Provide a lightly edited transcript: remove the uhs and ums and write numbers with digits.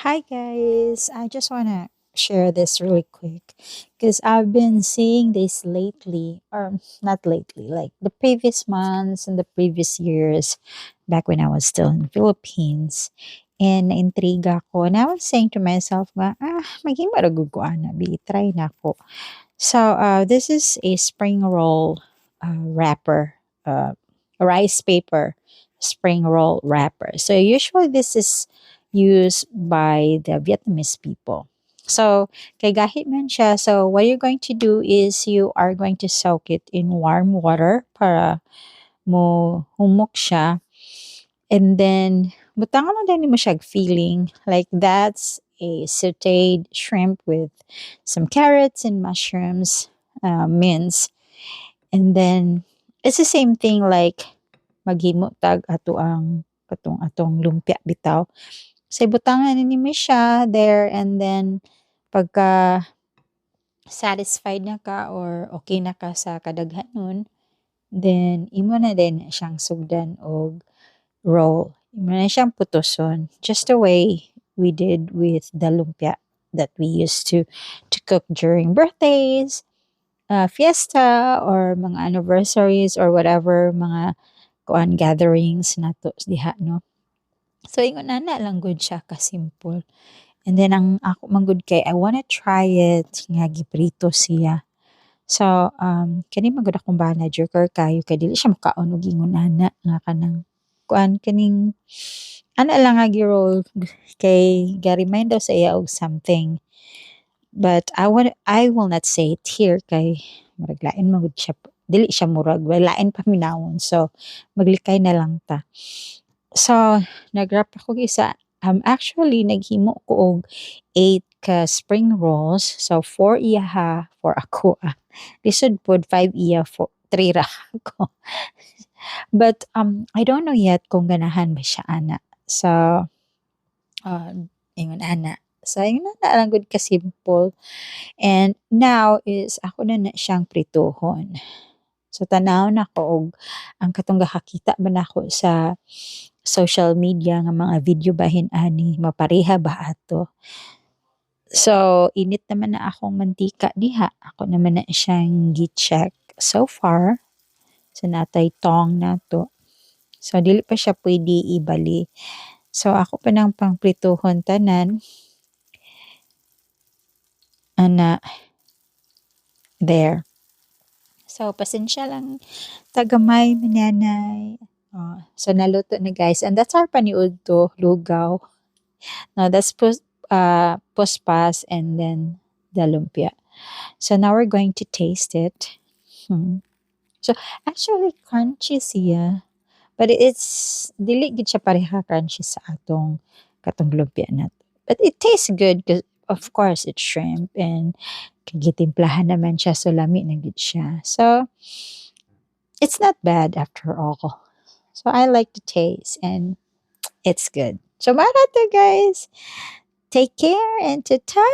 Hi guys, I just want to share this really quick because I've been seeing this lately, or not lately, like the previous months and the previous years back when I was still in the Philippines. And naintriga ko. And I was saying to myself, maging maraguguan na, try na ko. So this is a spring roll wrapper, rice paper spring roll wrapper. So usually this is used by the Vietnamese people. So kay gahit man siya, so what you're going to do is you are going to soak it in warm water para mo humok siya. And then butangan mo din mo siya feeling like that's a sauteed shrimp with some carrots and mushrooms, mince. And then it's the same thing like maghimo tag ato ang atong lumpia bitaw. So ibutangan ni mo siya there, and then pagka satisfied na ka or okay na ka sa kadaghanon, then imo na din siyang sugdan og roll. Imo na siyang putuson just the way we did with the lumpia that we used to cook during birthdays, fiesta, or mga anniversaries or whatever mga kuan gatherings nato diha, no. So ingon ana lang gud siya ka simple. And then ang ako man gud kay I wanna try it nga giprito siya. So kani man gud akong bana joker kayo kay dili siya makaon og ingon ana nga kanang kuan kaning ana lang nga gi-roll kay ga-remind daw sa iya og something. But I will not say it here kay murag lain man gud siya, dili siya murag lain paminawon. So maglikay na lang ta. So nag-wrap ako isa, actually naghimo ko og 8 ka spring rolls. So 4 iyaha for ako. Lisod pod 5 iya for 3 ra ako. But I don't know yet kung ganahan ba siya ana. So uh, ingon ana. So ingon ana lang gud ka simple. And now is ako na siyang prituhon. So tanaw na ko og ang katong gakakita man ako sa social media nga mga video bahin ani mapareha ba ato. So init naman na akong mantika diha. Ako naman na siyang gi-check so far. So natay tong nato. So dili pa siya pwede ibali. So ako pa nang pangprituhon tanan ana there. So pasensya lang tagamay manyanay. So naluto na guys, and that's our paniud to lugaw. No, that's puspas and then the lumpia. So now we're going to taste it. Hmm. So actually crunchy siya, but it's dili gid siya pareha crunchy sa atong katong lumpia nat. But it tastes good because of course it's shrimp and gitimplahan naman siya, so lami na gid siya. So it's not bad after all. So I like the taste and it's good. So mga to guys. Take care and ta-ta!